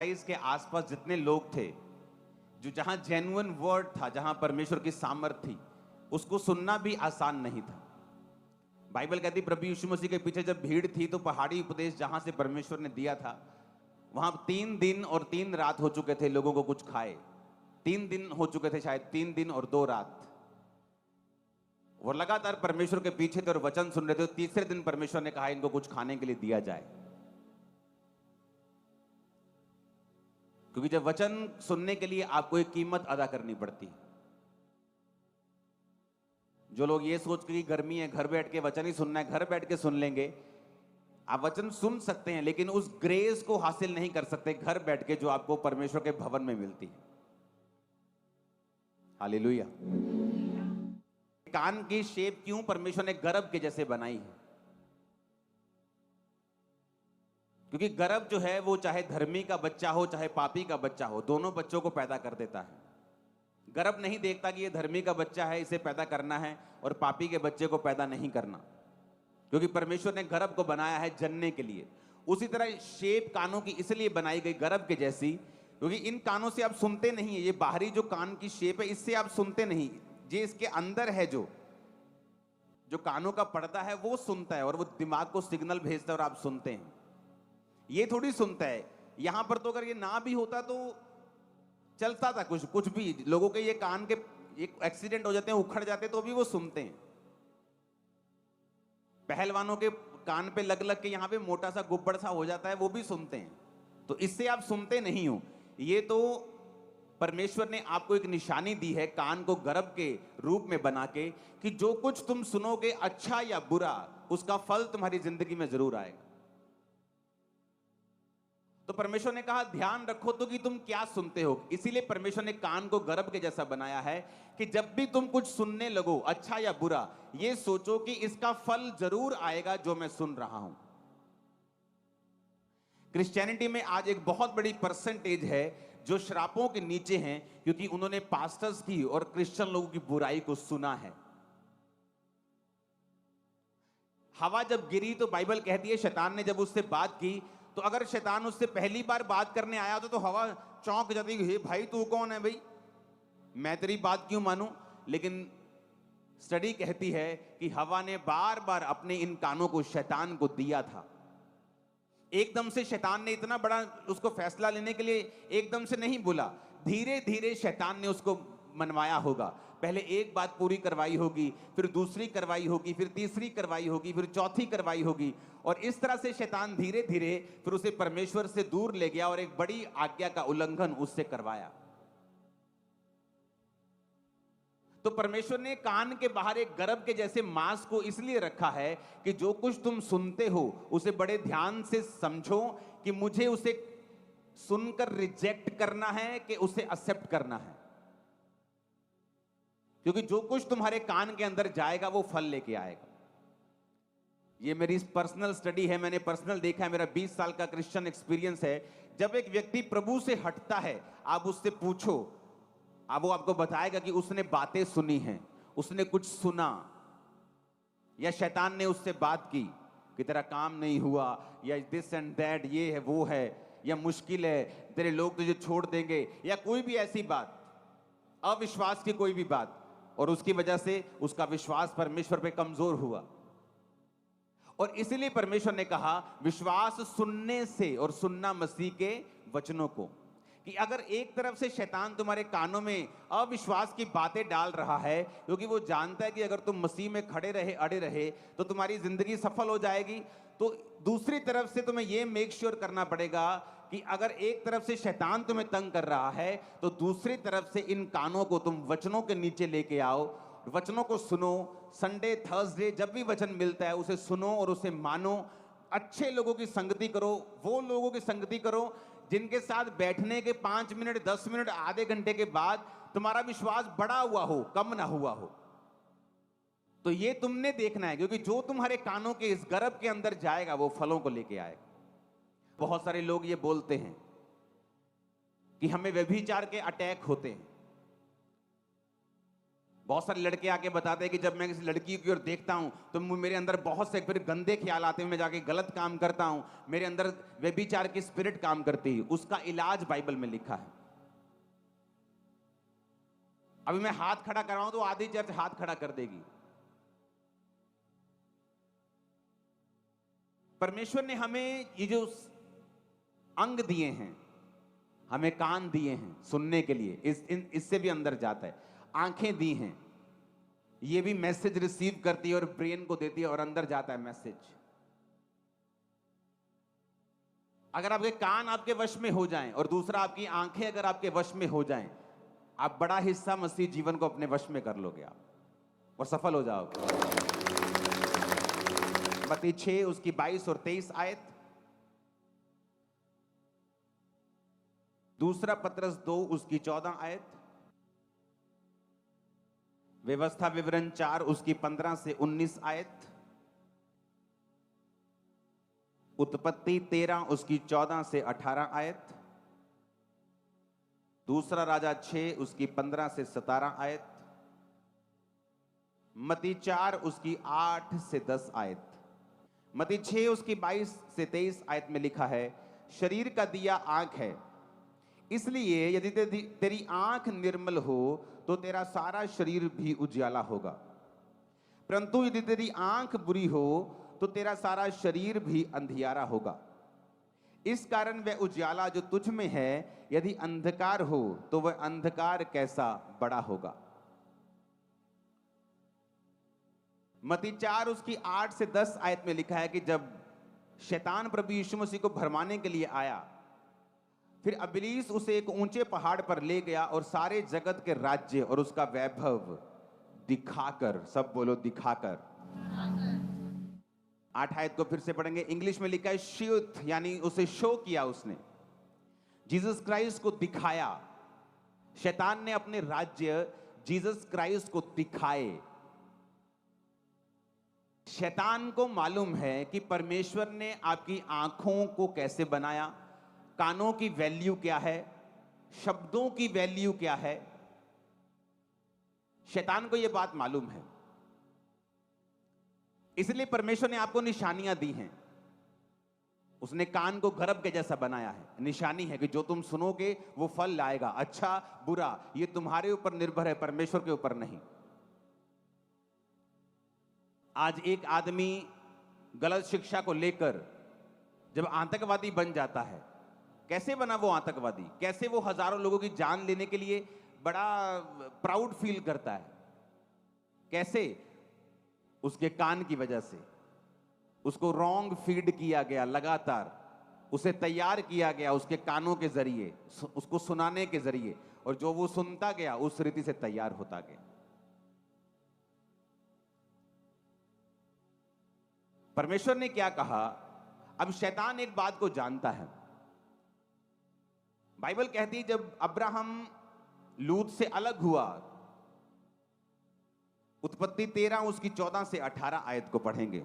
इसके आसपास जितने लोग थे, जो जहां जेन्युइन वर्ड था, जहां परमेश्वर की सामर्थ थी, उसको सुनना भी आसान नहीं था। बाइबल कहती प्रभु यीशु मसीह के पीछे जब भीड़ थी तो पहाड़ी उपदेश जहां से परमेश्वर ने दिया था, वहां 3 दिन और 3 रात हो चुके थे लोगों को कुछ खाए। 3 दिन हो चुके थे, शायद 3 दिन और 2 रात। वो लगातार परमेश्वर के पीछे थे और वचन सुन रहे थे। तीसरे दिन परमेश्वर ने कहा इनको कुछ खाने के लिए दिया जाए, क्योंकि जब वचन सुनने के लिए आपको एक कीमत अदा करनी पड़ती है। जो लोग ये सोच के कि गर्मी है, घर बैठ के वचन ही सुनना है, घर बैठ के सुन लेंगे, आप वचन सुन सकते हैं, लेकिन उस ग्रेस को हासिल नहीं कर सकते घर बैठ के जो आपको परमेश्वर के भवन में मिलती है। हालेलुया। कान की शेप क्यों परमेश्वर ने गर्भ के जैसे बनाई है? क्योंकि गर्भ जो है वो चाहे धर्मी का बच्चा हो चाहे पापी का बच्चा हो, दोनों बच्चों को पैदा कर देता है। गर्भ नहीं देखता कि ये धर्मी का बच्चा है, इसे पैदा करना है, और पापी के बच्चे को पैदा नहीं करना, क्योंकि परमेश्वर ने गर्भ को बनाया है जनने के लिए। उसी तरह शेप कानों की इसलिए बनाई गई गर्भ के जैसी, क्योंकि इन कानों से आप सुनते नहीं है। ये बाहरी जो कान की शेप है, इससे आप सुनते नहीं। ये इसके अंदर है, जो कानों का पर्दा है वो सुनता है और वो दिमाग को सिग्नल भेजता है और आप सुनते हैं। ये थोड़ी सुनता है। यहां पर तो अगर ये ना भी होता तो चलता था, कुछ भी लोगों के ये कान के एक एक्सीडेंट हो जाते हैं, उखड़ जाते हैं, तो भी वो सुनते हैं। पहलवानों के कान पे लग लग के यहां पे मोटा सा गुब्बड़ सा हो जाता है, वो भी सुनते हैं। तो इससे आप सुनते नहीं हो। ये तो परमेश्वर ने आपको एक निशानी दी है कान को गर्भ के रूप में बना के, कि जो कुछ तुम सुनोगे अच्छा या बुरा, उसका फल तुम्हारी जिंदगी में जरूर आएगा। तो परमेश्वर ने कहा ध्यान रखो तो कि तुम क्या सुनते हो। इसीलिए परमेश्वर ने कान को गर्भ के जैसा बनाया है कि जब भी तुम कुछ सुनने लगो, अच्छा या बुरा, ये सोचो कि इसका फल जरूर आएगा जो मैं सुन रहा हूं। क्रिश्चियनिटी में आज एक बहुत बड़ी परसेंटेज है जो श्रापों के नीचे हैं, क्योंकि उन्होंने पास्टर्स की और क्रिश्चियन लोगों की बुराई को सुना है। हवा जब गिरी तो बाइबल कहती है शैतान ने जब उससे बात की, तो अगर शैतान उससे पहली बार बात करने आया तो हवा चौंक जाती, हे भाई तू कौन है भाई, मैं तेरी बात क्यों मानूं। लेकिन स्टडी कहती है कि हवा ने बार बार अपने इन कानों को शैतान को दिया था। एकदम से शैतान ने इतना बड़ा उसको फैसला लेने के लिए एकदम से नहीं बोला, धीरे धीरे शैतान ने उसको मनवाया होगा। पहले एक बात पूरी करवाई होगी, फिर दूसरी करवाई होगी, फिर तीसरी करवाई होगी, फिर चौथी करवाई होगी, और इस तरह से शैतान धीरे धीरे फिर उसे परमेश्वर से दूर ले गया और एक बड़ी आज्ञा का उल्लंघन उससे करवाया। तो परमेश्वर ने कान के बाहर एक गर्भ के जैसे मांस को इसलिए रखा है कि जो कुछ तुम सुनते हो उसे बड़े ध्यान से समझो कि मुझे उसे सुनकर रिजेक्ट करना है कि उसे एक्सेप्ट करना है। क्योंकि जो कुछ तुम्हारे कान के अंदर जाएगा वो फल लेके आएगा। ये मेरी पर्सनल स्टडी है, मैंने पर्सनल देखा है, मेरा 20 साल का क्रिश्चियन एक्सपीरियंस है। जब एक व्यक्ति प्रभु से हटता है, आप उससे पूछो, अब वो आपको बताएगा कि उसने बातें सुनी हैं, उसने कुछ सुना, या शैतान ने उससे बात की कि तेरा काम नहीं हुआ, या दिस एंड दैट, ये है वो है, या मुश्किल है, तेरे लोग तुझे छोड़ देंगे, या कोई भी ऐसी बात, अविश्वास की कोई भी बात, और उसकी वजह से उसका विश्वास परमेश्वर पे कमजोर हुआ। और इसीलिए परमेश्वर ने कहा विश्वास सुनने से, और सुनना मसीह के वचनों को। कि अगर एक तरफ से शैतान तुम्हारे कानों में अविश्वास की बातें डाल रहा है, क्योंकि वो जानता है कि अगर तुम मसीह में खड़े रहे, अड़े रहे, तो तुम्हारी जिंदगी सफल हो जाएगी, तो दूसरी तरफ से तुम्हें यह मेक श्योर करना पड़ेगा कि अगर एक तरफ से शैतान तुम्हें तंग कर रहा है, तो दूसरी तरफ से इन कानों को तुम वचनों के नीचे लेके आओ, वचनों को सुनो। संडे थर्सडे जब भी वचन मिलता है उसे सुनो और उसे मानो। अच्छे लोगों की संगति करो, वो लोगों की संगति करो जिनके साथ बैठने के 5 मिनट, 10 मिनट, आधे घंटे के बाद तुम्हारा विश्वास बढ़ा हुआ हो, कम ना हुआ हो। तो ये तुमने देखना है, क्योंकि जो तुम्हारे कानों के इस गर्भ के अंदर जाएगा वो फलों को लेके आएगा। बहुत सारे लोग ये बोलते हैं कि हमें व्यभिचार के अटैक होते हैं। बहुत सारे लड़के आके बताते हैं कि जब मैं किसी लड़की की ओर देखता हूं तो मेरे अंदर बहुत से फिर गंदे ख्याल आते हैं, मैं जाके गलत काम करता हूं, मेरे अंदर व्यभिचार की स्पिरिट काम करती है। उसका इलाज बाइबल में लिखा है। अभी मैं हाथ खड़ा कराऊं तो आधी चर्च हाथ खड़ा कर देगी। परमेश्वर ने हमें ये जो अंग दिए हैं, हमें कान दिए हैं सुनने के लिए, इससे भी अंदर जाता है। आंखें दी हैं, ये भी मैसेज रिसीव करती है और ब्रेन को देती है और अंदर जाता है मैसेज। अगर आपके कान आपके वश में हो जाएं और दूसरा आपकी आंखें अगर आपके वश में हो जाएं, आप बड़ा हिस्सा मसीह जीवन को अपने वश में कर लोगे आप और सफल हो जाओगे। मत्ती 6 उसकी 22 और 23 आयत, दूसरा पतरस 2 उसकी 14 आयत, व्यवस्था विवरण 4 उसकी 15 से 19 आयत, उत्पत्ति 13 उसकी 14 से 18 आयत, दूसरा राजा 6 उसकी 15 से 17 आयत, मत्ती 4 उसकी 8 से 10 आयत। मत्ती 6 उसकी 22 से 23 आयत में लिखा है, शरीर का दिया आंख है, इसलिए यदि तेरी आंख निर्मल हो तो तेरा सारा शरीर भी उजाला होगा, परंतु यदि तेरी आंख बुरी हो तो तेरा सारा शरीर भी अंधियारा होगा। इस कारण वह उजाला जो तुझ में है यदि अंधकार हो तो वह अंधकार कैसा बड़ा होगा। मत्ती 4 उसकी 8 से 10 आयत में लिखा है कि जब शैतान प्रभु यीशु मसीह को भरमाने के लिए आया, फिर इब्लीस उसे एक ऊंचे पहाड़ पर ले गया और सारे जगत के राज्य और उसका वैभव दिखाकर, सब बोलो दिखाकर। 8 आयत को फिर से पढ़ेंगे, इंग्लिश में लिखा है शोथ, यानी उसे शो किया उसने, जीसस क्राइस्ट को दिखाया। शैतान ने अपने राज्य जीसस क्राइस्ट को दिखाए। शैतान को मालूम है कि परमेश्वर ने आपकी आंखों को कैसे बनाया, कानों की वैल्यू क्या है, शब्दों की वैल्यू क्या है। शैतान को यह बात मालूम है, इसलिए परमेश्वर ने आपको निशानियां दी हैं। उसने कान को गर्भ के जैसा बनाया है, निशानी है कि जो तुम सुनोगे वो फल लाएगा, अच्छा बुरा, ये तुम्हारे ऊपर निर्भर है, परमेश्वर के ऊपर नहीं। आज एक आदमी गलत शिक्षा को लेकर जब आतंकवादी बन जाता है, कैसे बना वो आतंकवादी, कैसे वो हजारों लोगों की जान लेने के लिए बड़ा प्राउड फील करता है, कैसे? उसके कान की वजह से। उसको रॉन्ग फीड किया गया, लगातार उसे तैयार किया गया उसके कानों के जरिए, उसको सुनाने के जरिए, और जो वो सुनता गया उस रीति से तैयार होता गया। परमेश्वर ने क्या कहा? अब शैतान एक बात को जानता है। बाइबल कहती है जब अब्राहम लूत से अलग हुआ, उत्पत्ति 13 उसकी 14 से 18 आयत को पढ़ेंगे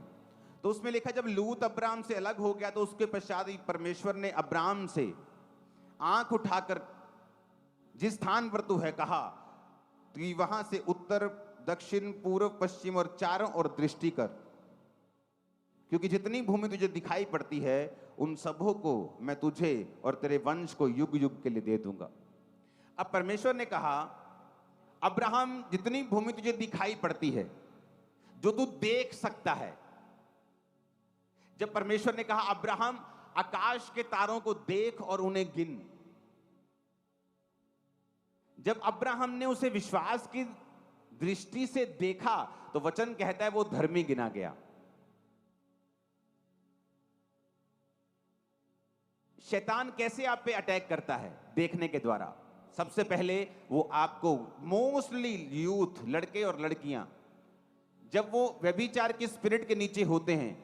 तो उसमें लिखा जब लूत अब्राहम से अलग हो गया तो उसके पश्चात परमेश्वर ने अब्राहम से आंख उठाकर जिस स्थान पर तू है कहा, तो वहां से उत्तर दक्षिण पूर्व पश्चिम और चारों ओर दृष्टि कर, क्योंकि जितनी भूमि तुझे दिखाई पड़ती है उन सबों को मैं तुझे और तेरे वंश को युग युग के लिए दे दूंगा। अब परमेश्वर ने कहा अब्राहम जितनी भूमि तुझे दिखाई पड़ती है, जो तू देख सकता है, जब परमेश्वर ने कहा अब्राहम आकाश के तारों को देख और उन्हें गिन, जब अब्राहम ने उसे विश्वास की दृष्टि से देखा तो वचन कहता है वो धर्मी गिना गया। शैतान कैसे आप पे अटैक करता है? देखने के द्वारा। सबसे पहले वो आपको, मोस्टली यूथ, लड़के और लड़कियां, जब वो व्यभिचार की स्पिरिट के नीचे होते हैं,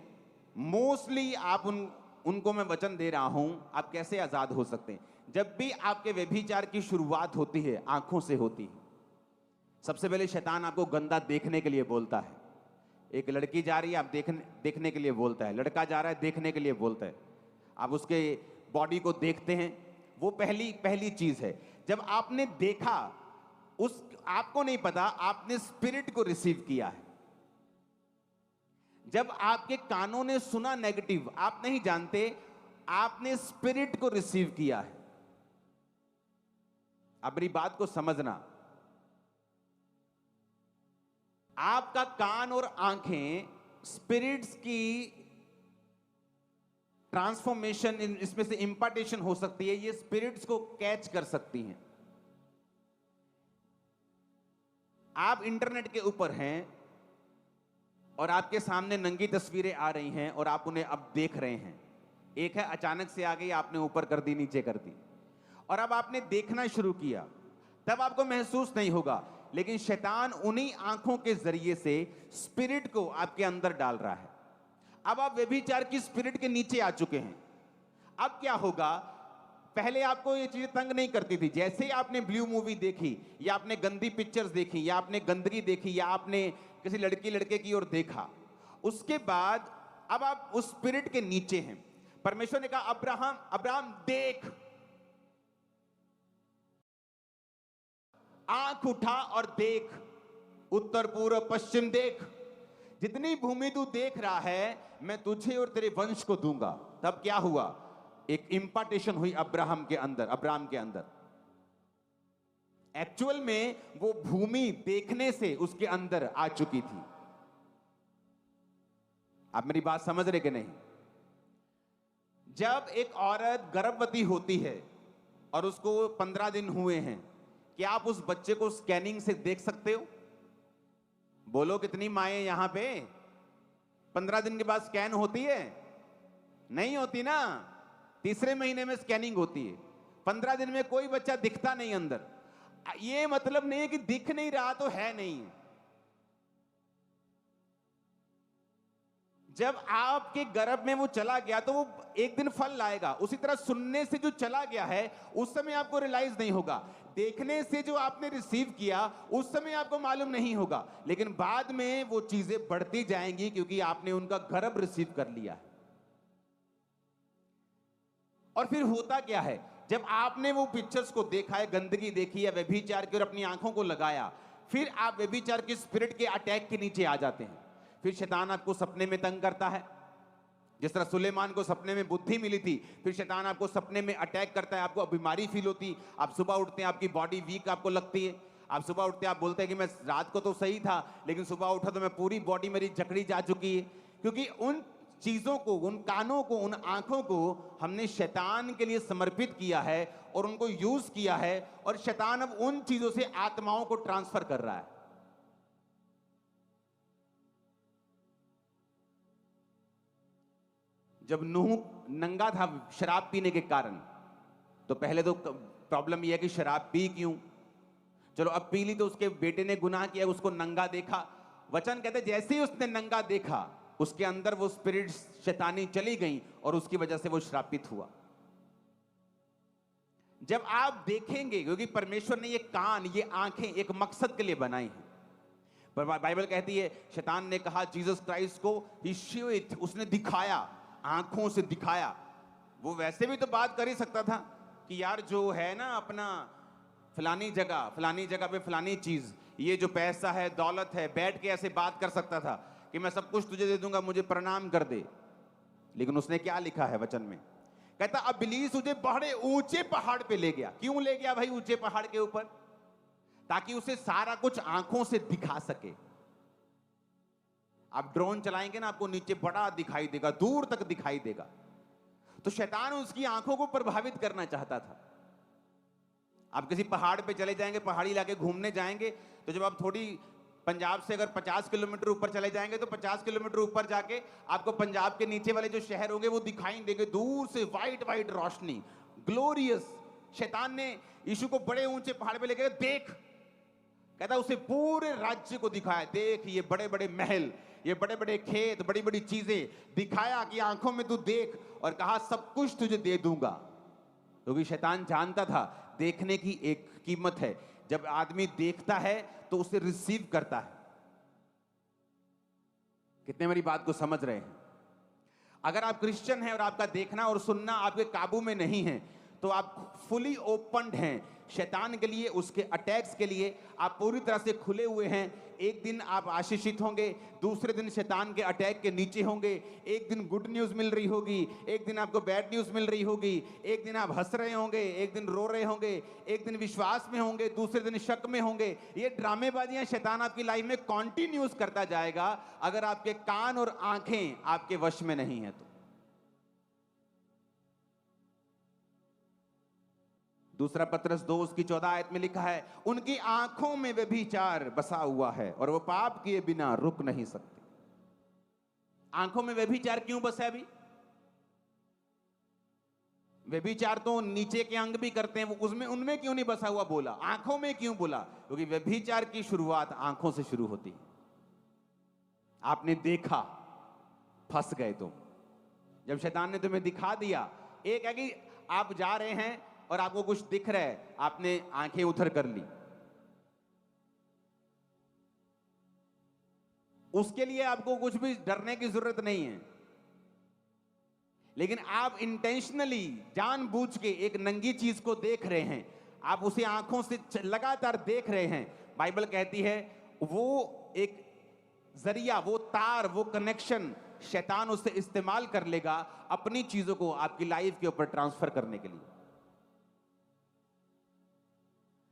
मोस्टली आप उनको मैं वचन दे रहा हूं, आप कैसे आजाद हो सकते हैं? जब भी आपके व्यभिचार की शुरुआत होती है आंखों से होती है। सबसे पहले शैतान आपको गंदा देखने के लिए बोलता है। एक लड़की जा रही है, आप देखने के लिए बोलता है, लड़का जा रहा है देखने के लिए बोलता है, आप उसके बॉडी को देखते हैं, वो पहली चीज है। जब आपने देखा उस आपको नहीं पता, आपने स्पिरिट को रिसीव किया है। जब आपके कानों ने सुना नेगेटिव, आप नहीं जानते, आपने स्पिरिट को रिसीव किया है। अब मेरी बात को समझना, आपका कान और आंखें स्पिरिट्स की ट्रांसफॉर्मेशन, इसमें से इंपार्टेशन हो सकती है, ये स्पिरिट्स को कैच कर सकती हैं। आप इंटरनेट के ऊपर हैं और आपके सामने नंगी तस्वीरें आ रही हैं और आप उन्हें अब देख रहे हैं। एक है अचानक से आ गई, आपने ऊपर कर दी, नीचे कर दी, और अब आपने देखना शुरू किया, तब आपको महसूस नहीं होगा, लेकिन शैतान उन्हीं आंखों के जरिए से स्पिरिट को आपके अंदर डाल रहा है। अब आप व्यभिचार की स्पिरिट के नीचे आ चुके हैं। अब क्या होगा, पहले आपको ये चीजें तंग नहीं करती थी। जैसे ही आपने ब्लू मूवी देखी, या आपने गंदी पिक्चर्स देखी, या आपने गंदगी देखी, या आपने किसी लड़की लड़के की ओर देखा, उसके बाद अब आप उस स्पिरिट के नीचे हैं। परमेश्वर ने कहा, अब्राहम अब्राहम देख, आंख उठा और देख, उत्तर पूर्व पश्चिम देख, जितनी भूमि तू देख रहा है मैं तुझे और तेरे वंश को दूंगा। तब क्या हुआ, एक इंपार्टेशन हुई अब्राहम के अंदर। एक्चुअल में वो भूमि देखने से उसके अंदर आ चुकी थी। आप मेरी बात समझ रहे कि नहीं? जब एक औरत गर्भवती होती है और उसको 15 दिन हुए हैं, क्या आप उस बच्चे को स्कैनिंग से देख सकते हो? बोलो, कितनी माएं यहां पे 15 दिन के बाद स्कैन होती है? नहीं होती ना। तीसरे महीने में स्कैनिंग होती है। 15 दिन में कोई बच्चा दिखता नहीं अंदर। ये मतलब नहीं है कि दिख नहीं रहा तो है नहीं। जब आपके गर्भ में वो चला गया तो वो एक दिन फल लाएगा। उसी तरह सुनने से जो चला गया है उस समय आपको रियलाइज नहीं होगा, देखने से जो आपने रिसीव किया उस समय आपको मालूम नहीं होगा, लेकिन बाद में वो चीजें बढ़ती जाएंगी क्योंकि आपने उनका गर्भ रिसीव कर लिया है। और फिर होता क्या है, जब आपने वो पिक्चर्स को देखा है, गंदगी देखी है, व्यभिचार की और अपनी आंखों को लगाया, फिर आप व्यभिचार की स्पिरिट के अटैक के नीचे आ जाते हैं। फिर शैतान आपको सपने में तंग करता है। जिस तरह सुलेमान को सपने में बुद्धि मिली थी, फिर शैतान आपको सपने में अटैक करता है। आपको बीमारी फील होती, आप सुबह उठते हैं आपकी बॉडी वीक आपको लगती है। आप सुबह उठते आप बोलते हैं कि मैं रात को तो सही था, लेकिन सुबह उठा तो मैं पूरी बॉडी मेरी जकड़ी जा चुकी है। क्योंकि उन चीजों को, उन कानों को, उन आंखों को हमने शैतान के लिए समर्पित किया है और उनको यूज किया है, और शैतान अब उन चीजों से आत्माओं को ट्रांसफर कर रहा है। जब नूह नंगा था शराब पीने के कारण, तो पहले तो प्रॉब्लम यह है कि शराब पी क्यों, चलो अब पी ली, तो उसके बेटे ने गुनाह किया, उसको नंगा देखा। वचन कहते जैसे ही उसने नंगा देखा, उसके अंदर वो स्पिरिट शैतानी चली गई और उसकी वजह से वो श्रापित हुआ। जब आप देखेंगे, क्योंकि परमेश्वर ने ये कान, ये आंखें एक मकसद के लिए बनाई हैं। पर बाइबल कहती है शैतान ने कहा जीसस क्राइस्ट को, ही शोड, उसने दिखाया, आंखों से दिखाया। वो वैसे भी तो बात कर ही सकता था कि यार जो है ना अपना फलानी जगह पे फलानी चीज, ये जो पैसा है, दौलत है, बैठ के ऐसे बात कर सकता था कि मैं सब कुछ तुझे दे दूंगा, मुझे प्रणाम कर दे। लेकिन उसने क्या लिखा है वचन में, कहता अब इब्लीस तुझे बड़े ऊंचे पहाड़ पे ले गया। क्यों ले गया भाई ऊंचे पहाड़ के ऊपर? ताकि उसे सारा कुछ आंखों से दिखा सके। आप ड्रोन चलाएंगे ना, आपको नीचे बड़ा दिखाई देगा, दूर तक दिखाई देगा। तो शैतान उसकी आंखों को प्रभावित करना चाहता था। आप किसी पहाड़ पे चले जाएंगे, पहाड़ी इलाके घूमने जाएंगे, तो जब आप थोड़ी पंजाब से अगर 50 किलोमीटर ऊपर चले जाएंगे, तो 50 किलोमीटर ऊपर जाके आपको पंजाब के नीचे वाले जो शहर होंगे वो दिखाई देंगे, दूर से वाइट वाइट रोशनी, ग्लोरियस। शैतान ने यीशु को बड़े ऊंचे पहाड़ पे लेकर देख, कहता उसे पूरे राज्य को दिखाया, देख ये बड़े बड़े महल, ये बड़े बड़े खेत, बड़ी बड़ी चीजें दिखाया कि आंखों में तू देख, और कहा सब कुछ तुझे दे दूंगा। क्योंकि शैतान जानता था देखने की एक कीमत है। जब आदमी देखता है तो उसे रिसीव करता है। कितने मेरी बात को समझ रहे हैं? अगर आप क्रिश्चियन हैं और आपका देखना और सुनना आपके काबू में नहीं है, तो आप फुली ओपन्ड हैं शैतान के लिए, उसके अटैक्स के लिए। आप पूरी तरह से खुले हुए हैं। एक दिन आप आशीषित होंगे, दूसरे दिन शैतान के अटैक के नीचे होंगे। एक दिन गुड न्यूज़ मिल रही होगी, एक दिन आपको बैड न्यूज़ मिल रही होगी। एक दिन आप हंस रहे होंगे, एक दिन रो रहे होंगे। एक दिन विश्वास में होंगे, दूसरे दिन शक में होंगे। ये ड्रामेबाजियां शैतान आपकी लाइफ में कॉन्टिन्यूस करता जाएगा, अगर आपके कान और आंखें आपके वश में नहीं है तो। दूसरा पत्रस 2 उसकी 14 आयत में लिखा है, उनकी आंखों में व्यभिचार बसा हुआ है और वो पाप किए बिना रुक नहीं सकते। आंखों में व्यभिचार क्यों बसा है? अभी व्यभिचार तो नीचे के अंग भी करते हैं, वो उसमें उनमें क्यों नहीं बसा हुआ बोला, आंखों में क्यों बोला? क्योंकि व्यभिचार की शुरुआत आंखों से शुरू होती है। आपने देखा, फंस गए तुम। जब शैतान ने तुम्हें दिखा दिया, एक है कि आप जा रहे हैं और आपको कुछ दिख रहा है, आपने आंखें उधर कर ली, उसके लिए आपको कुछ भी डरने की जरूरत नहीं है। लेकिन आप इंटेंशनली जानबूझ के एक नंगी चीज को देख रहे हैं, आप उसे आंखों से लगातार देख रहे हैं। बाइबल कहती है वो एक जरिया, वो तार, वो कनेक्शन शैतान उससे इस्तेमाल कर लेगा अपनी चीजों को आपकी लाइफ के ऊपर ट्रांसफर करने के लिए।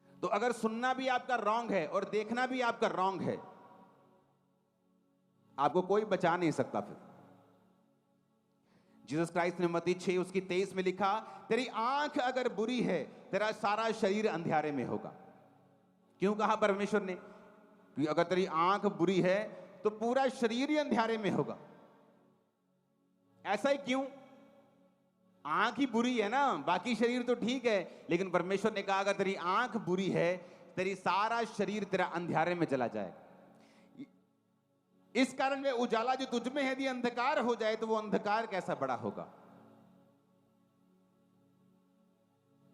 तो अगर सुनना भी आपका रॉन्ग है और देखना भी आपका रॉन्ग है, आपको कोई बचा नहीं सकता। फिर जीसस क्राइस्ट ने मत्ती 6 उसकी 23 में लिखा, तेरी आंख अगर बुरी है, तेरा सारा शरीर अंधियारे में होगा। क्यों कहा परमेश्वर ने? कि अगर तेरी आंख बुरी है तो पूरा शरीर ही अंधियारे में होगा। ऐसा ही क्यों? आंख ही बुरी है ना, बाकी शरीर तो ठीक है। लेकिन परमेश्वर ने कहा अगर तेरी आंख बुरी है, तेरी सारा शरीर तेरा अंधियारे में चला जाएगा। इस कारण में उजाला जो तुझ में है यदि अंधकार हो जाए तो वो अंधकार कैसा बड़ा होगा।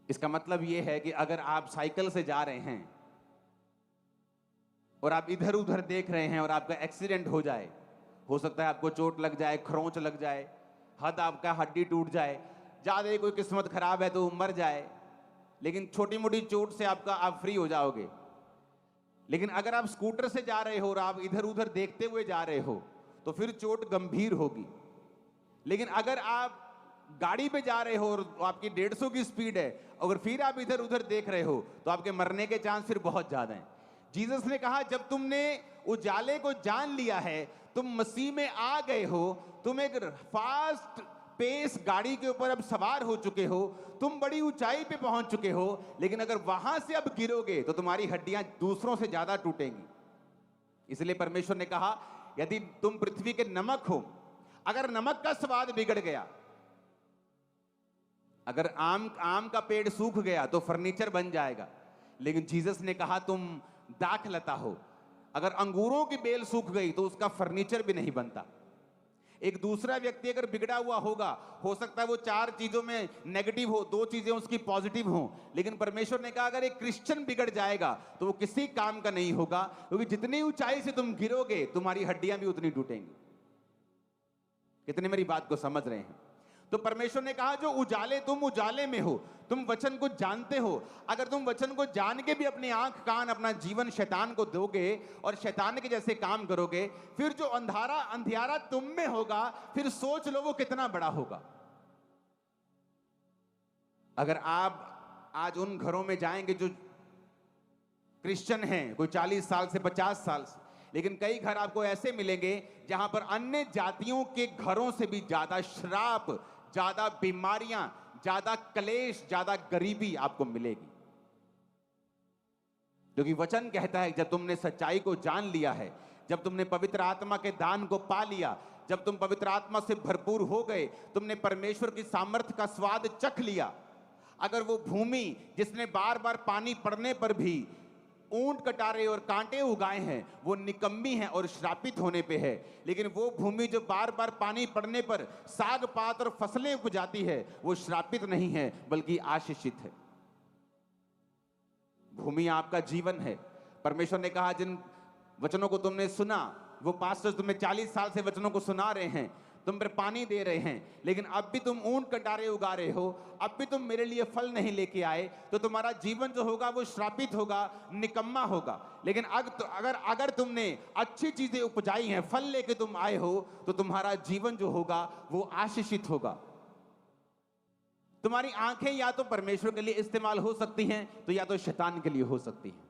इसका मतलब यह है कि अगर आप साइकिल से जा रहे हैं और आप इधर उधर देख रहे हैं और आपका एक्सीडेंट हो जाए, हो सकता है आपको चोट लग जाए, खरोंच लग जाए, आपका हड्डी टूट जाए, ज्यादा कोई किस्मत खराब है तो मर जाए, लेकिन छोटी मोटी चोट से आप फ्री हो जाओगे। लेकिन अगर आप स्कूटर से जा रहे हो और आप इधर उधर देखते हुए जा रहे हो तो फिर चोट गंभीर होगी। लेकिन अगर आप गाड़ी पे जा रहे हो और आपकी 150 की स्पीड है, अगर फिर आप इधर उधर देख रहे हो तो आपके मरने के चांस फिर बहुत ज्यादा हैं। जीसस ने कहा जब तुमने उजाले को जान लिया है, तुम मसीह में आ गए हो, तुम एक फास्ट पेस गाड़ी के ऊपर अब सवार हो चुके हो, तुम बड़ी ऊंचाई पे पहुंच चुके हो, लेकिन अगर वहां से अब गिरोगे तो तुम्हारी हड्डियां दूसरों से ज्यादा टूटेंगी। इसलिए परमेश्वर ने कहा यदि तुम पृथ्वी के नमक हो, अगर नमक का स्वाद बिगड़ गया, अगर आम का पेड़ सूख गया तो फर्नीचर बन जाएगा। लेकिन जीसस ने कहा तुम दाखलता हो, अगर अंगूरों की बेल सूख गई तो उसका फर्नीचर भी नहीं बनता। एक दूसरा व्यक्ति अगर बिगड़ा हुआ होगा, हो सकता है वो 4 चीजों में नेगेटिव हो, 2 चीजें उसकी पॉजिटिव हो, लेकिन परमेश्वर ने कहा अगर एक क्रिश्चियन बिगड़ जाएगा तो वो किसी काम का नहीं होगा, क्योंकि जितनी ऊंचाई से तुम गिरोगे तुम्हारी हड्डियां भी उतनी टूटेंगी। कितने मेरी बात को समझ रहे हैं? तो परमेश्वर ने कहा जो उजाले, तुम उजाले में हो, तुम वचन को जानते हो, अगर तुम वचन को जान के भी अपनी आंख कान अपना जीवन शैतान को दोगे और शैतान के जैसे काम करोगे, फिर जो अंधियारा तुम में होगा, फिर सोच लो वो कितना बड़ा होगा। अगर आप आज उन घरों में जाएंगे जो क्रिश्चियन हैं, कोई 40 साल से 50 साल से, लेकिन कई घर आपको ऐसे मिलेंगे जहां पर अन्य जातियों के घरों से भी ज्यादा श्राप, ज्यादा बीमारियां, ज्यादा क्लेश, ज्यादा गरीबी आपको मिलेगी। क्योंकि वचन कहता है जब तुमने सच्चाई को जान लिया है, जब तुमने पवित्र आत्मा के दान को पा लिया, जब तुम पवित्र आत्मा से भरपूर हो गए, तुमने परमेश्वर की सामर्थ्य का स्वाद चख लिया। अगर वो भूमि जिसने बार बार पानी पड़ने पर भी ऊंट कटारे और कांटे उगाए हैं, वो निकम्मी है और श्रापित होने पे है, लेकिन वो भूमि जो बार बार पानी पड़ने पर साग पात और फसलें उग जाती है, वो श्रापित नहीं है बल्कि आशीषित है। भूमि आपका जीवन है। परमेश्वर ने कहा जिन वचनों को तुमने सुना, वो पास्टर्स तुम्हें 40 साल से वचनों को सुना रहे हैं, तुम पर पानी दे रहे हैं, लेकिन अब भी तुम ऊंट कटारे उगा रहे हो, अब भी तुम मेरे लिए फल नहीं लेके आए, तो तुम्हारा जीवन जो होगा वो श्रापित होगा, निकम्मा होगा। लेकिन अगर तुमने अच्छी चीजें उपजाई हैं, फल लेके तुम आए हो, तो तुम्हारा जीवन जो होगा वो आशीषित होगा। तुम्हारी आंखें या तो परमेश्वर के लिए इस्तेमाल हो सकती हैं, तो या तो शैतान के लिए हो सकती हैं।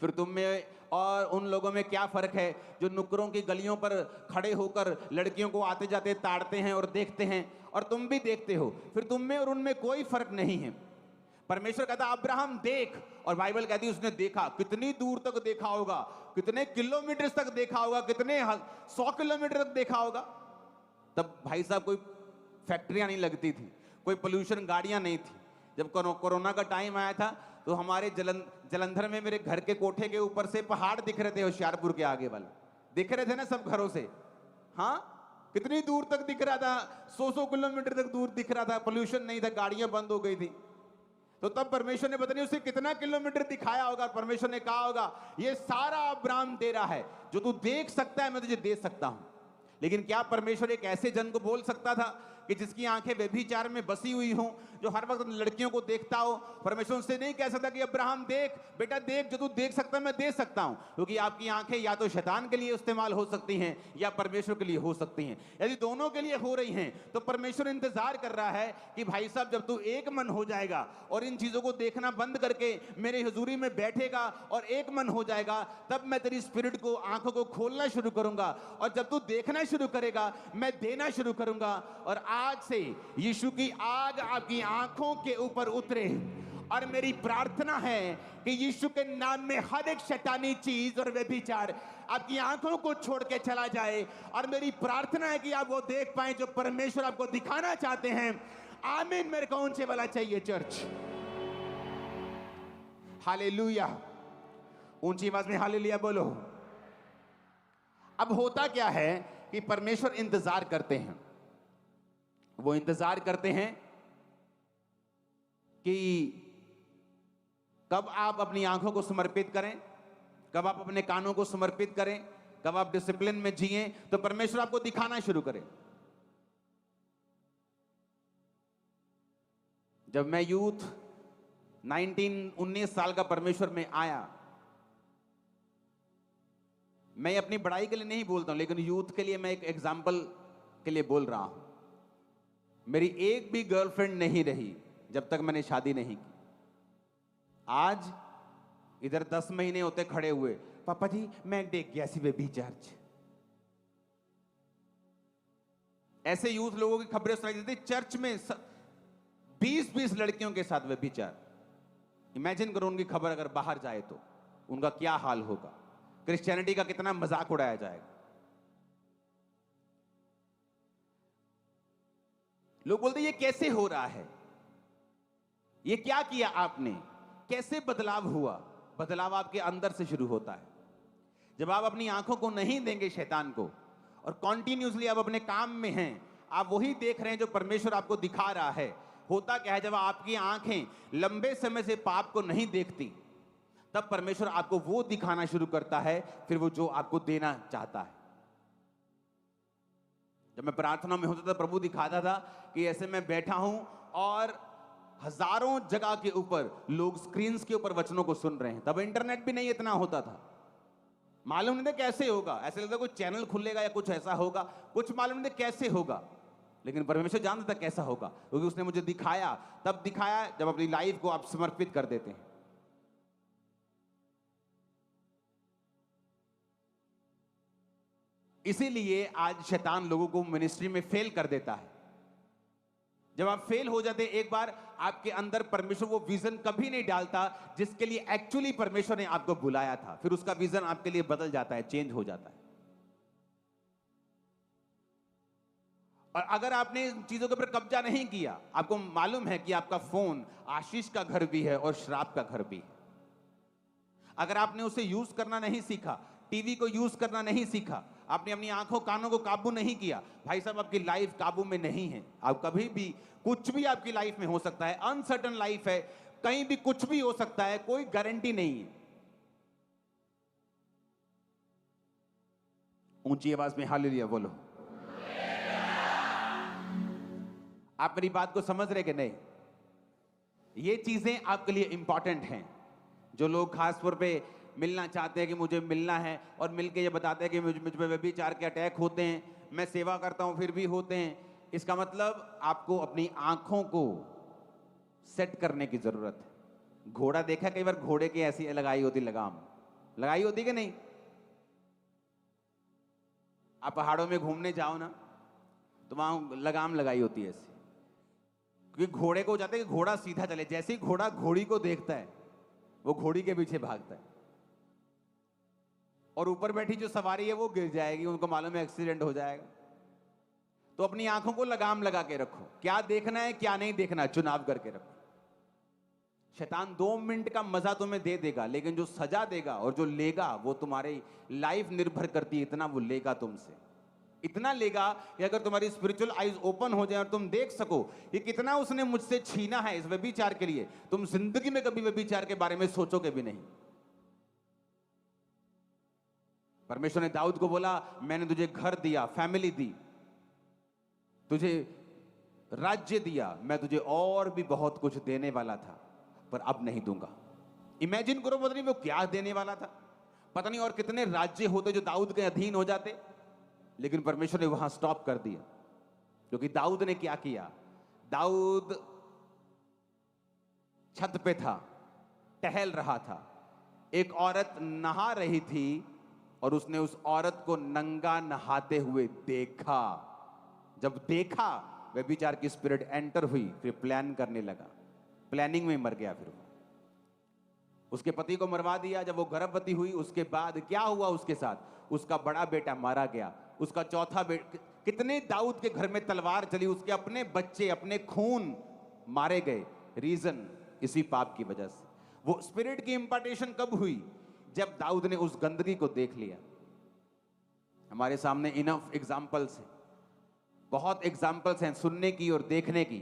फिर तुम में और उन लोगों में क्या फर्क है जो नुक्करों की गलियों पर खड़े होकर लड़कियों को आते जाते ताड़ते हैं और देखते हैं, और तुम भी देखते हो। फिर तुम में और उनमें कोई फर्क नहीं है। परमेश्वर कहता अब्राहम देख, और बाइबल कहती है उसने देखा। कितनी दूर तक देखा होगा, कितने किलोमीटर तक देखा होगा, कितने 100 किलोमीटर तक देखा होगा। तब भाई साहब कोई फैक्ट्रियां नहीं लगती थी, कोई पोल्यूशन गाड़ियां नहीं थी। जब कोरोना का टाइम आया था तो हमारे जलंधर में मेरे घर के कोठे के ऊपर से पहाड़ दिख रहे थे, होशियारपुर के आगे वाले दिख रहे थे ना सब घरों से। हाँ, कितनी दूर तक दिख रहा था, 100 किलोमीटर तक दूर दिख रहा था, पोल्यूशन नहीं था, गाड़ियां बंद हो गई थी। तो तब परमेश्वर ने पता नहीं उसे कितना किलोमीटर दिखाया होगा। परमेश्वर ने कहा होगा ये सारा अब्राहम तेरा है, जो तू देख सकता है मैं तुझे दे सकता हूं। लेकिन क्या परमेश्वर एक ऐसे जन को बोल सकता था कि जिसकी आंखें व्यभिचार में बसी हुई हों, जो हर वक्त लड़कियों को देखता हो? परमेश्वर उससे नहीं कह सकता कि अब्राहम देख बेटा देख, जो तू देख सकता है मैं दे सकता हूं। क्योंकि आपकी आंखें या तो शैतान के लिए इस्तेमाल हो सकती हैं या परमेश्वर के लिए हो सकती हैं। यदि दोनों के लिए हो रही हैं तो परमेश्वर इंतजार कर रहा है कि भाई साहब जब तू एक मन हो जाएगा और इन चीजों को देखना बंद करके मेरे हुजूरी में बैठेगा और एक मन हो जाएगा, तब मैं तेरी स्पिरिट को, आंखों को खोलना शुरू करूंगा। और जब तू देखना शुरू करेगा मैं देना शुरू करूंगा। और आज से यीशु की आग आपकी आंखों के ऊपर उतरे। और मेरी प्रार्थना है कि यीशु के नाम में हर एक शैतानी चीज और व्यभिचार आपकी आंखों को छोड़ के चला जाए। और मेरी प्रार्थना है कि आप वो देख पाएं जो परमेश्वर आपको दिखाना चाहते हैं। आमीन। मेरे को ऊंचे वाला चाहिए चर्च। हालेलुया। ऊंची आवाज में हालेलुया बोलो। अब होता क्या है कि परमेश्वर इंतजार करते हैं। वो इंतजार करते हैं कि कब आप अपनी आंखों को समर्पित करें, कब आप अपने कानों को समर्पित करें, कब आप डिसिप्लिन में जिएं, तो परमेश्वर आपको दिखाना शुरू करे। जब मैं यूथ 19 साल का परमेश्वर में आया, मैं अपनी बड़ाई के लिए नहीं बोलता हूं, लेकिन यूथ के लिए मैं एक एग्जाम्पल के लिए बोल रहा हूं। मेरी एक भी गर्लफ्रेंड नहीं रही जब तक मैंने शादी नहीं की। आज इधर 10 महीने होते खड़े हुए, पापा जी मैं देख गया सी बेबी चर्च। ऐसे यूथ लोगों की खबरें सुनाई देती चर्च में 20-20 लड़कियों के साथ व्यभिचार। इमेजिन करो उनकी खबर अगर बाहर जाए तो उनका क्या हाल होगा। क्रिश्चियनिटी का कितना मजाक उड़ाया जाएगा। लोग बोलते ये कैसे हो रहा है, ये क्या किया आपने, कैसे बदलाव हुआ? बदलाव आपके अंदर से शुरू होता है। जब आप अपनी आंखों को नहीं देंगे शैतान को और कॉन्टिन्यूसली आप अपने काम में हैं, आप वही देख रहे हैं जो परमेश्वर आपको दिखा रहा है। होता क्या है, जब आपकी आंखें लंबे समय से पाप को नहीं देखती, तब परमेश्वर आपको वो दिखाना शुरू करता है, फिर वो जो आपको देना चाहता है। जब मैं प्रार्थना में होता था, प्रभु दिखाता था कि ऐसे मैं बैठा हूं और हजारों जगह के ऊपर लोग स्क्रीन्स के ऊपर वचनों को सुन रहे हैं। तब इंटरनेट भी नहीं इतना होता था, मालूम नहीं था कैसे होगा। ऐसे लगता कोई चैनल खुलेगा या कुछ ऐसा होगा, कुछ मालूम नहीं कैसे होगा। लेकिन परमेश्वर जानता था कैसा होगा, क्योंकि उसने मुझे दिखाया। तब दिखाया जब अपनी लाइफ को आप समर्पित कर देते हैं। इसीलिए आज शैतान लोगों को मिनिस्ट्री में फेल कर देता है। जब आप फेल हो जाते एक बार, आपके अंदर परमेश्वर वो विजन कभी नहीं डालता जिसके लिए एक्चुअली परमेश्वर ने आपको बुलाया था। फिर उसका विजन आपके लिए बदल जाता है, चेंज हो जाता है। और अगर आपने इन चीजों के ऊपर कब्जा नहीं किया, आपको मालूम है कि आपका फोन आशीष का घर भी है और श्राप का घर भी है। अगर आपने उसे यूज करना नहीं सीखा, टीवी को यूज करना नहीं सीखा, आपने अपनी आंखों कानों को काबू नहीं किया, भाई साहब आपकी लाइफ काबू में नहीं है। आप कभी भी कुछ भी आपकी लाइफ में हो सकता है। अनसर्टन लाइफ है, कहीं भी कुछ भी हो सकता है, कोई गारंटी नहीं है। ऊंची आवाज में हालेलुया बोलो। आप मेरी बात को समझ रहे कि नहीं? ये चीजें आपके लिए इंपॉर्टेंट हैं। जो लोग खास तौर पे मिलना चाहते हैं कि मुझे मिलना है और मिलके ये बताते हैं कि मुझ पे व्यभिचार के अटैक होते हैं, मैं सेवा करता हूं फिर भी होते हैं, इसका मतलब आपको अपनी आंखों को सेट करने की जरूरत है। घोड़ा देखा कई बार, घोड़े की ऐसी लगाई होती लगाम, लगाई होती कि नहीं? आप पहाड़ों में घूमने जाओ ना तो वहां लगाम लगाई होती है ऐसी, क्योंकि घोड़े को जाते हैं कि घोड़ा सीधा चले। जैसे ही घोड़ा घोड़ी को देखता है वो घोड़ी के पीछे भागता है, और ऊपर बैठी जो सवारी है वो गिर जाएगी, उनको मालूम है एक्सीडेंट हो जाएगा। तो अपनी आंखों को लगाम लगा के रखो, क्या देखना है क्या नहीं देखना चुनाव करके रखो। शैतान 2 मिनट का मजा तुम्हें दे देगा, लेकिन जो सजा देगा और जो लेगा वो तुम्हारी लाइफ निर्भर करती है। इतना वो लेगा तुमसे, इतना लेगा कि अगर तुम्हारी स्पिरिचुअल आईज ओपन हो जाए और तुम देख सको कि कितना उसने मुझसे छीना है इस व्यभिचार के लिए, तुम जिंदगी में कभी व्यभिचार के बारे में सोचोगे भी नहीं। परमेश्वर ने दाऊद को बोला, मैंने तुझे घर दिया, फैमिली दी, तुझे राज्य दिया, मैं तुझे और भी बहुत कुछ देने वाला था, पर अब नहीं दूंगा। इमेजिन करो, पता नहीं वो क्या देने वाला था, पता नहीं और कितने राज्य होते जो दाऊद के अधीन हो जाते, लेकिन परमेश्वर ने वहां स्टॉप कर दिया। क्योंकि दाऊद ने क्या किया? दाऊद छत पे था, टहल रहा था, एक औरत नहा रही थी और उसने उस औरत को नंगा नहाते हुए देखा। जब देखा, व्यभिचार की स्पिरिट एंटर हुई, फिर प्लान करने लगा, प्लानिंग में मर गया। फिर वो उसके पति को मरवा दिया। जब वो गर्भवती हुई उसके बाद क्या हुआ उसके साथ? उसका बड़ा बेटा मारा गया, उसका चौथा बेटा, कितने दाऊद के घर में तलवार चली, उसके अपने बच्चे, अपने खून मारे गए। रीजन इसी पाप की वजह से। वो स्पिरिट की इंपार्टेशन कब हुई? जब दाऊद ने उस गंदगी को देख लिया। हमारे सामने इनफ एग्जाम्पल्स हैं, बहुत एग्जाम्पल्स हैं सुनने की और देखने की,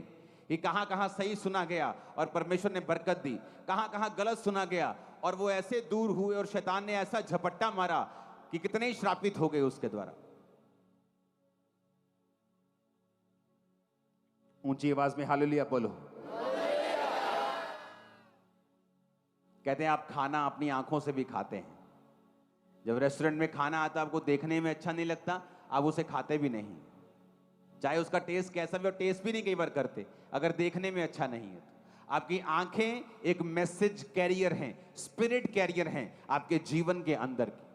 कि कहां कहां सही सुना गया और परमेश्वर ने बरकत दी, कहां कहां गलत सुना गया और वो ऐसे दूर हुए और शैतान ने ऐसा झपट्टा मारा कि कितने ही श्रापित हो गए उसके द्वारा। ऊंची आवाज में हालेलुया बोलो। कहते हैं आप खाना अपनी आंखों से भी खाते हैं। जब रेस्टोरेंट में खाना आता है, आपको देखने में अच्छा नहीं लगता, आप उसे खाते भी नहीं, चाहे उसका टेस्ट कैसा भी हो, टेस्ट भी नहीं कई बार करते अगर देखने में अच्छा नहीं है तो। आपकी आंखें एक मैसेज कैरियर हैं, स्पिरिट कैरियर हैं आपके जीवन के अंदर की।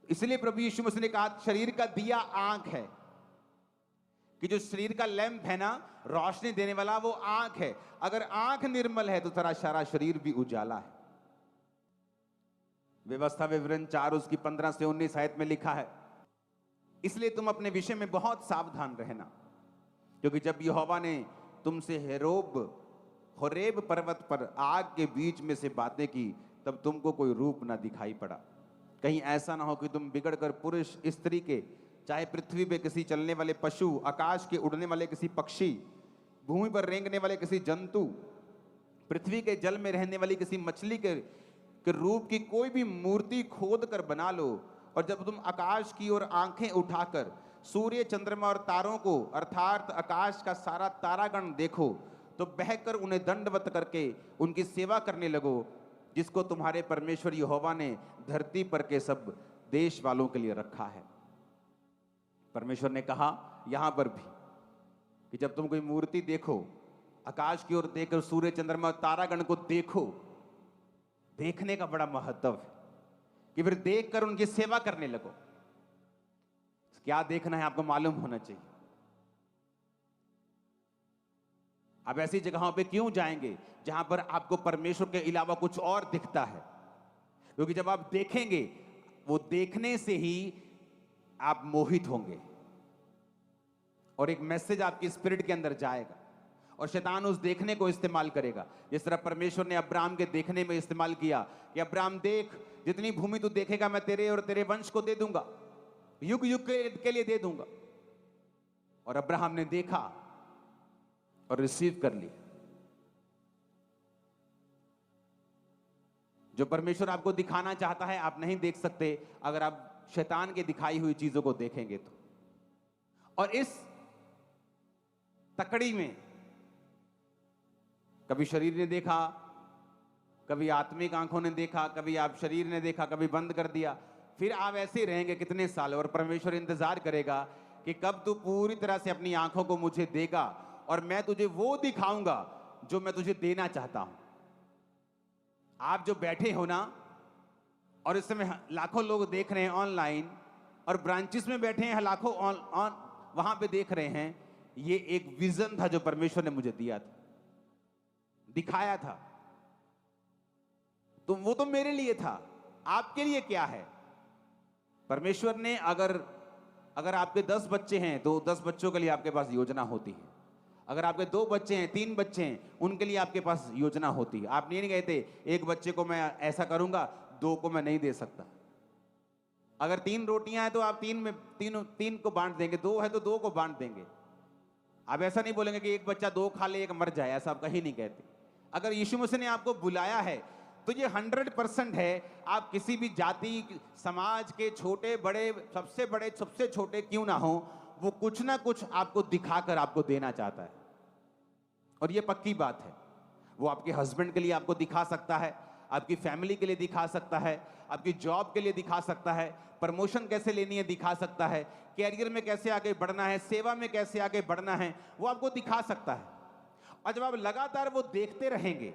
इसलिए प्रभु यीशु मसीह ने कहा शरीर का दिया आंख है, कि जो शरीर का लैंप है ना, रोशनी देने वाला, वो आंख है। अगर आंख निर्मल है तो तेरा सारा शरीर भी उजाला है। व्यवस्था विवरण 4 उसकी 15 से 19 आयत में लिखा है, इसलिए तुम अपने विषय में बहुत सावधान रहना, क्योंकि जब यहोवा ने तुमसे होरेब पर्वत पर आग के बीच में से बातें की, तब तुमको कोई रूप ना दिखाई पड़ा। कहीं ऐसा ना हो कि तुम बिगड़कर पुरुष स्त्री के, चाहे पृथ्वी पे किसी चलने वाले पशु, आकाश के उड़ने वाले किसी पक्षी, भूमि पर रेंगने वाले किसी जंतु, पृथ्वी के जल में रहने वाली किसी मछली के रूप की कोई भी मूर्ति खोद कर बना लो। और जब तुम आकाश की ओर आंखें उठाकर सूर्य, चंद्रमा और तारों को, अर्थात आकाश का सारा तारागण देखो, तो बहकर उन्हें दंडवत करके उनकी सेवा करने लगो, जिसको तुम्हारे परमेश्वर यहोवा ने धरती पर के सब देश वालों के लिए रखा है। परमेश्वर ने कहा यहां पर भी कि जब तुम कोई मूर्ति देखो, आकाश की ओर देखकर सूर्य, चंद्रमा और तारागण को देखो, देखने का बड़ा महत्व है कि फिर देखकर उनकी सेवा करने लगो। क्या देखना है आपको मालूम होना चाहिए। आप ऐसी जगहों पे क्यों जाएंगे जहां पर आपको परमेश्वर के अलावा कुछ और दिखता है? क्योंकि जब आप देखेंगे, वो देखने से ही आप मोहित होंगे और एक मैसेज आपकी स्पिरिट के अंदर जाएगा और शैतान उस देखने को इस्तेमाल करेगा। जिस तरह परमेश्वर ने अब्राहम के देखने में इस्तेमाल किया कि अब्राहम देख, जितनी भूमि तू देखेगा मैं तेरे और तेरे वंश को दे दूंगा, युग युग के लिए दे दूंगा। और अब्राहम ने देखा और रिसीव कर लिया। जो परमेश्वर आपको दिखाना चाहता है आप नहीं देख सकते अगर आप शैतान के दिखाई हुई चीजों को देखेंगे तो। और इस तकड़ी में, कभी शरीर ने देखा, कभी आत्मिक आंखों ने देखा, कभी आप शरीर ने देखा, कभी बंद कर दिया, फिर आप ऐसे ही रहेंगे कितने साल। और परमेश्वर इंतजार करेगा कि कब तू पूरी तरह से अपनी आंखों को मुझे देगा और मैं तुझे वो दिखाऊंगा जो मैं तुझे देना चाहता हूं। आप जो बैठे हो ना, और इस समय लाखों लोग देख रहे हैं ऑनलाइन, और ब्रांचेस में बैठे हैं लाखों वहां पे देख रहे हैं, ये एक विजन था जो परमेश्वर ने मुझे दिया था, दिखाया था। तो वो तो मेरे लिए था, आपके लिए क्या है? परमेश्वर ने अगर आपके 10 बच्चे हैं तो 10 बच्चों के लिए आपके पास योजना होती है। अगर आपके 2 बच्चे हैं, 3 बच्चे हैं, उनके लिए आपके पास योजना होती है। आप नहीं कहते एक बच्चे को मैं ऐसा करूंगा, 2 को मैं नहीं दे सकता। अगर 3 रोटियां हैं तो आप 3 को बांट देंगे, 2 है तो 2 को बांट देंगे। आप ऐसा नहीं बोलेंगे कि एक बच्चा 2 खा ले एक मर जाए, ऐसा आप कहीं नहीं कहते। अगर यीशु मसीह ने आपको बुलाया है तो ये 100% है। आप किसी भी जाति समाज के छोटे बड़े, सबसे छोटे क्यों ना हो, वो कुछ ना कुछ आपको दिखाकर आपको देना चाहता है। और ये पक्की बात है। वो आपके हस्बैंड के लिए आपको दिखा सकता है, आपकी फैमिली के लिए दिखा सकता है, आपकी जॉब के लिए दिखा सकता है, प्रमोशन कैसे लेनी है दिखा सकता है, कैरियर में कैसे आगे बढ़ना है, सेवा में कैसे आगे बढ़ना है, वो आपको दिखा सकता है। और जब आप लगातार वो देखते रहेंगे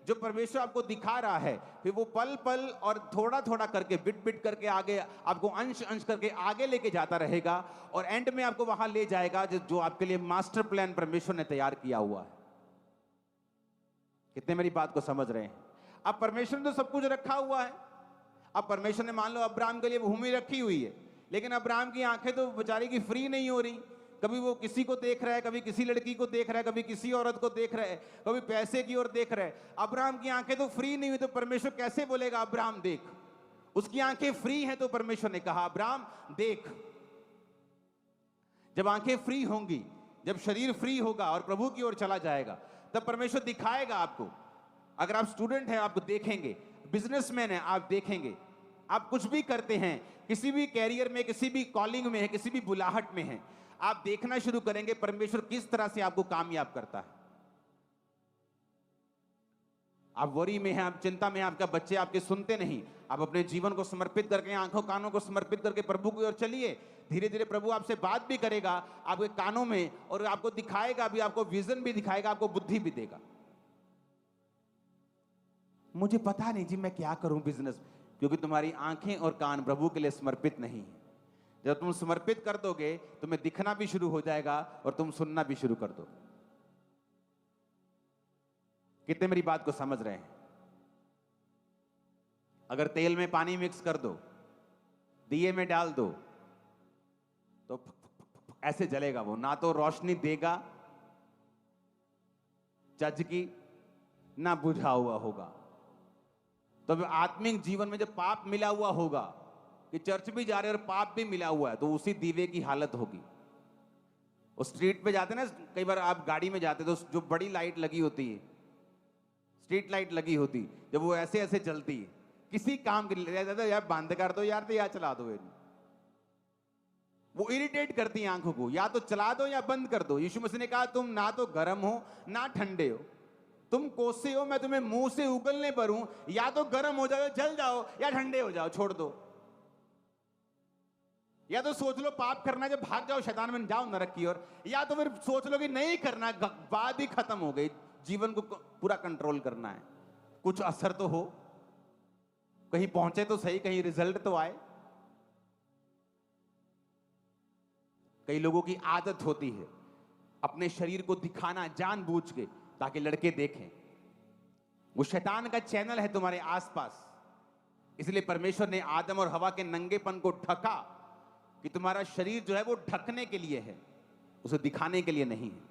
जो परमेश्वर आपको दिखा रहा है, फिर वो पल पल और थोड़ा थोड़ा करके, बिट बिट करके आगे आपको अंश अंश करके आगे लेके जाता रहेगा, और एंड में आपको वहां ले जाएगा जो आपके लिए मास्टर प्लान परमेश्वर ने तैयार किया हुआ है। कितने मेरी बात को समझ रहे हैं? अब परमेश्वर ने तो सब कुछ रखा हुआ है। अब परमेश्वर ने मान लो अब्राहम के लिए भूमि रखी हुई है, लेकिन अब्राहम की आंखें तो बेचारे की फ्री नहीं हो रही। कभी वो किसी को देख रहा है, कभी किसी लड़की को देख रहा है, कभी किसी औरत को देख रहा है, कभी पैसे की ओर देख रहा है। अब्राहम की आंखें तो फ्री नहीं हुई, तो परमेश्वर कैसे बोलेगा अब्राहम देख? उसकी आंखें फ्री हैं तो परमेश्वर ने कहा अब्राहम देख। जब आंखें फ्री होंगी, जब शरीर फ्री होगा और प्रभु की ओर चला जाएगा, तब परमेश्वर दिखाएगा आपको। अगर आप स्टूडेंट हैं आप देखेंगे, बिजनेसमैन हैं आप देखेंगे, आप कुछ भी करते हैं, किसी भी कैरियर में, किसी भी कॉलिंग में है, किसी भी बुलाहट में है, आप देखना शुरू करेंगे परमेश्वर किस तरह से आपको कामयाब करता है। आप वरी में हैं, आप चिंता में हैं, आपका बच्चे आपके सुनते नहीं, आप अपने जीवन को समर्पित करके, आंखों कानों को समर्पित करके प्रभु की ओर चलिए। धीरे धीरे प्रभु आपसे बात भी करेगा आपके कानों में, और आपको दिखाएगा भी, आपको विजन भी दिखाएगा, आपको बुद्धि भी देगा। मुझे पता नहीं जी मैं क्या करूं बिजनेस, क्योंकि तुम्हारी आंखें और कान प्रभु के लिए समर्पित नहीं है। जब तुम समर्पित कर दोगे, तुम्हें दिखना भी शुरू हो जाएगा और तुम सुनना भी शुरू कर दोगे। कितने मेरी बात को समझ रहे हैं? अगर तेल में पानी मिक्स कर दो, दिए में डाल दो, तो ऐसे जलेगा वो, ना तो रोशनी देगा चज की, ना बुझा हुआ होगा। तो आत्मिक जीवन में जब पाप मिला हुआ होगा, कि चर्च भी जा रहे हैं और पाप भी मिला हुआ है, तो उसी दीवे की हालत होगी। उस स्ट्रीट पे जाते ना, कई बार आप गाड़ी में जाते तो जो बड़ी लाइट लगी होती है, स्ट्रीट लाइट लगी होती, जब वो ऐसे ऐसे जलती है, किसी काम के लिए यार बंद कर दो यार, तो यार चला दो, वो इरिटेट करती है आंखों को, या तो चला दो या बंद कर दो। यीशु मसीह ने कहा तुम ना तो गर्म हो ना ठंडे हो, तुम कोसे हो, मैं तुम्हें मुंह से उगलने पर हूं, या तो गर्म हो जाओ जल जाओ, या ठंडे हो जाओ छोड़ दो। या तो सोच लो पाप करना जब भाग जाओ शैतान में जाओ नरक की ओर, या तो फिर सोच लो कि नहीं करना, बात ही खत्म हो गई, जीवन को पूरा कंट्रोल करना है, कुछ असर तो हो, कहीं पहुंचे तो सही, कहीं रिजल्ट तो आए। कई लोगों की आदत होती है अपने शरीर को दिखाना जानबूझ के, ताकि लड़के देखें। वो शैतान का चैनल है तुम्हारे आसपास। इसलिए परमेश्वर ने आदम और हवा के नंगेपन को ढका, कि तुम्हारा शरीर जो है वो ढकने के लिए है, उसे दिखाने के लिए नहीं है।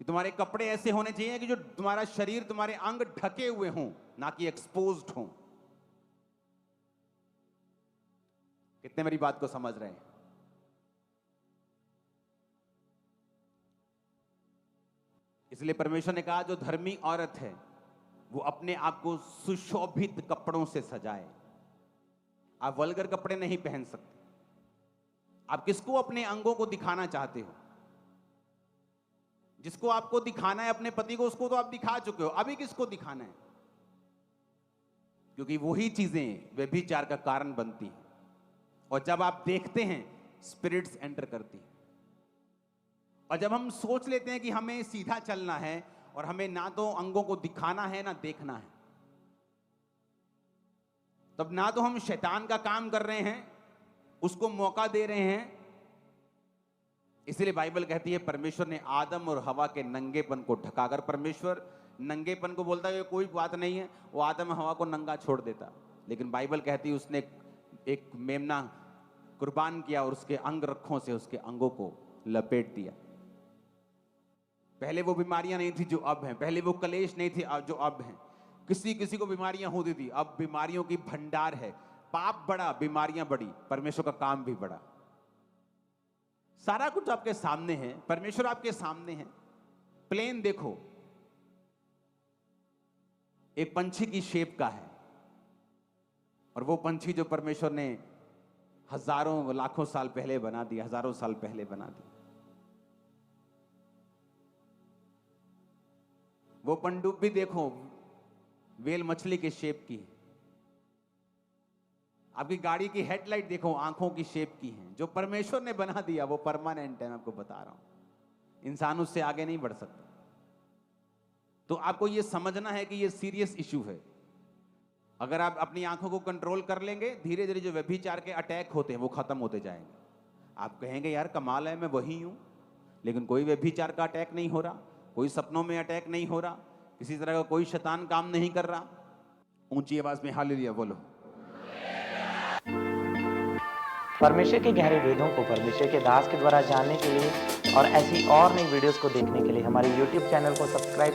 कि तुम्हारे कपड़े ऐसे होने चाहिए कि जो तुम्हारा शरीर, तुम्हारे अंग ढके हुए हों, ना कि एक्सपोज्ड हों। कितने मेरी बात को समझ रहे हैं? इसलिए परमेश्वर ने कहा जो धर्मी औरत है वो अपने आप को सुशोभित कपड़ों से सजाए। आप वल्गर कपड़े नहीं पहन सकते, आप किसको अपने अंगों को दिखाना चाहते हो? जिसको आपको दिखाना है अपने पति को, उसको तो आप दिखा चुके हो, अभी किसको दिखाना है? क्योंकि वही चीजें व्यभिचार का कारण बनती हैं। और जब आप देखते हैं, स्पिरिट्स एंटर करती हैं। और जब हम सोच लेते हैं कि हमें सीधा चलना है और हमें ना तो अंगों को दिखाना है ना देखना है, तब ना तो हम शैतान का काम कर रहे हैं, उसको मौका दे रहे हैं। इसलिए बाइबल कहती है परमेश्वर ने आदम और हवा के नंगेपन को ढकाकर, परमेश्वर नंगेपन को बोलता है कोई बात नहीं है, वो आदम हवा को नंगा छोड़ देता, लेकिन बाइबल कहती है उसने एक मेमना कुर्बान किया और उसके अंग रखों से उसके अंगों को लपेट दिया। पहले वो बीमारियां नहीं थी जो अब हैं, पहले वो कलेश नहीं थे जो अब हैं। किसी किसी को बीमारियां होती थी, अब बीमारियों की भंडार है। पाप बड़ा, बीमारियां बड़ी, परमेश्वर का काम भी बड़ा। सारा कुछ आपके सामने है, परमेश्वर आपके सामने है। प्लेन देखो, एक पंछी की शेप का है, और वो पंछी जो परमेश्वर ने हजारों लाखों साल पहले बना दिया, हजारों साल पहले बना दिया। वो पनडुब्बी देखो, वेल मछली के शेप की है। आपकी गाड़ी की हेडलाइट देखो, आंखों की शेप की है। जो परमेश्वर ने बना दिया वो परमानेंट है, मैं आपको बता रहा हूं। इंसान उससे आगे नहीं बढ़ सकता। तो आपको ये समझना है कि ये सीरियस इशू है। अगर आप अपनी आंखों को कंट्रोल कर लेंगे, धीरे धीरे जो व्यभिचार के अटैक होते हैं वो खत्म होते जाएंगे। आप कहेंगे यार कमाल है, मैं वही हूं, लेकिन कोई व्यभिचार का अटैक नहीं हो रहा, कोई सपनों में अटैक नहीं हो रहा, किसी तरह का कोई शैतान काम नहीं कर रहा। ऊंची आवाज में हालेलुया बोलो। परमेश्वर के गहरे वेदों को परमेश्वर के दास के द्वारा जानने के लिए और ऐसी और नई वीडियोस को देखने के लिए हमारे YouTube चैनल को सब्सक्राइब